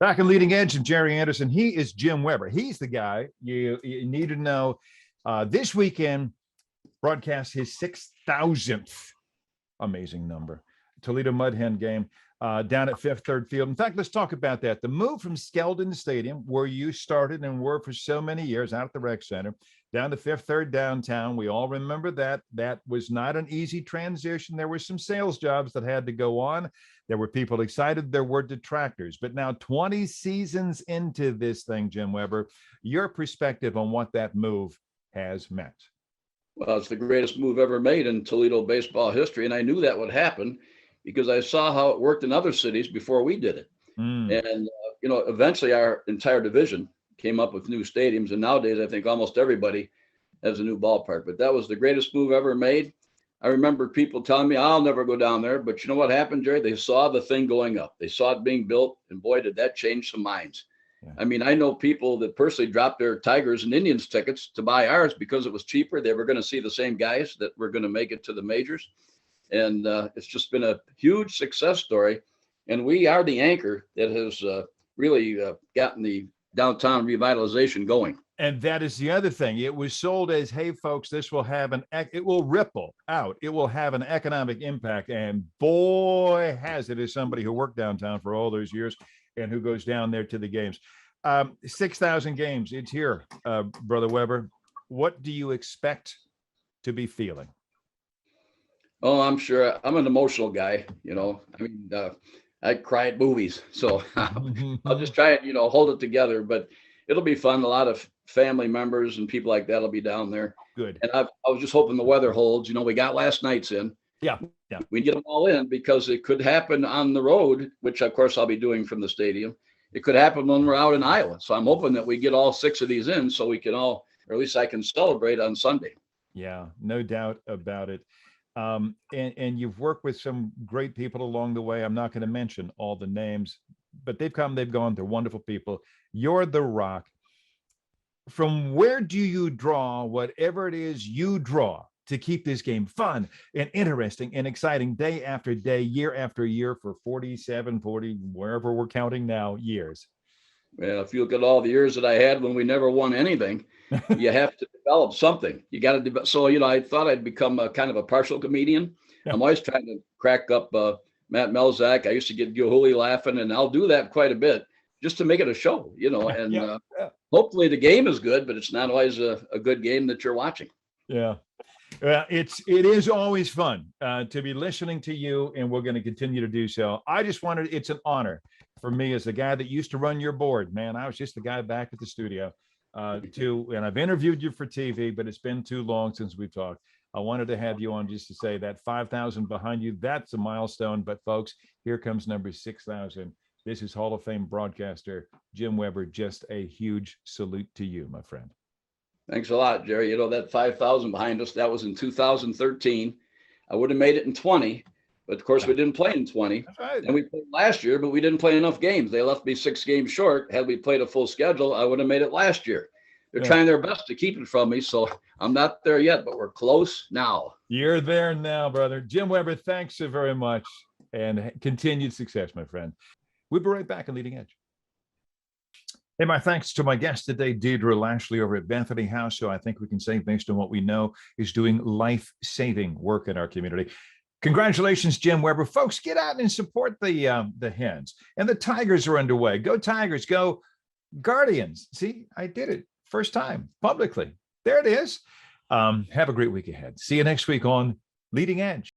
Back in Leading Edge and Jerry Anderson, he is Jim Weber. He's the guy you need to know. This weekend, broadcast his 6,000th amazing number. Toledo Mud Hen game down at Fifth Third Field. In fact, let's talk about that. The move from Skeldon Stadium, where you started and were for so many years out at the rec center, down to Fifth Third downtown. We all remember that. That was not an easy transition. There were some sales jobs that had to go on. There were people excited. There were detractors. But now 20 seasons into this thing, Jim Weber, your perspective on what that move has meant. Well, it's the greatest move ever made in Toledo baseball history. And I knew that would happen because I saw how it worked in other cities before we did it. And, eventually our entire division came up with new stadiums. And nowadays, I think almost everybody has a new ballpark. But that was the greatest move ever made. I remember people telling me, I'll never go down there. But you know what happened, Jerry? They saw the thing going up. They saw it being built. And boy, did that change some minds. Yeah. I mean, I know people that personally dropped their Tigers and Indians tickets to buy ours because it was cheaper. They were going to see the same guys that were going to make it to the majors. And it's just been a huge success story. And we are the anchor that has really gotten the downtown revitalization going. And that is the other thing. It was sold as, hey, folks, this will have it will ripple out. It will have an economic impact. And boy, has it, as somebody who worked downtown for all those years and who goes down there to the games. 6,000 games. It's here, Brother Weber. What do you expect to be feeling? Oh, I'm sure. I'm an emotional guy. I cry at movies. So I'll just try and, hold it together. But it'll be fun. A lot of family members and people like that will be down there. Good. And I was just hoping the weather holds. We got last night's in. Yeah. We get them all in because it could happen on the road, which of course I'll be doing from the stadium. It could happen when we're out in Iowa. So I'm hoping that we get all 6 of these in so we can all, or at least I can celebrate on Sunday. Yeah, no doubt about it. And you've worked with some great people along the way. I'm not going to mention all the names, but they've come, they've gone. They're wonderful people. You're the rock. From where do you draw whatever it is you draw to keep this game fun and interesting and exciting day after day, year after year for 47, 40, wherever we're counting now, years? Well, if you look at all the years that I had when we never won anything, you have to develop something. You got to develop. So, I thought I'd become a kind of a partial comedian. Yeah. I'm always trying to crack up Matt Melzak. I used to get Gilhooly laughing, and I'll do that quite a bit just to make it a show, and hopefully the game is good, but it's not always a good game that you're watching. Yeah. It is always fun to be listening to you, and we're going to continue to do so. It's an honor for me as the guy that used to run your board, man. I was just the guy back at the studio and I've interviewed you for TV, but it's been too long since we talked. I wanted to have you on just to say that 5,000 behind you, that's a milestone. But folks, here comes number 6,000. This is Hall of Fame broadcaster Jim Weber. Just a huge salute to you, my friend. Thanks a lot, Jerry. That 5,000 behind us, that was in 2013. I would have made it in 20, but of course we didn't play in 20. That's right. And we played last year, but we didn't play enough games. They left me 6 games short. Had we played a full schedule, I would have made it last year. They're trying their best to keep it from me, so I'm not there yet, but we're close now. You're there now, brother. Jim Weber, thanks so very much, and continued success, my friend. We'll be right back on Leading Edge. Hey, my thanks to my guest today, Deidre Lashley over at Bethany House, who I think we can say, based on what we know, is doing life-saving work in our community. Congratulations, Jim Weber. Folks, get out and support the Hens. And the Tigers are underway. Go Tigers. Go Guardians. See, I did it. First time, publicly. There it is. Have a great week ahead. See you next week on Leading Edge.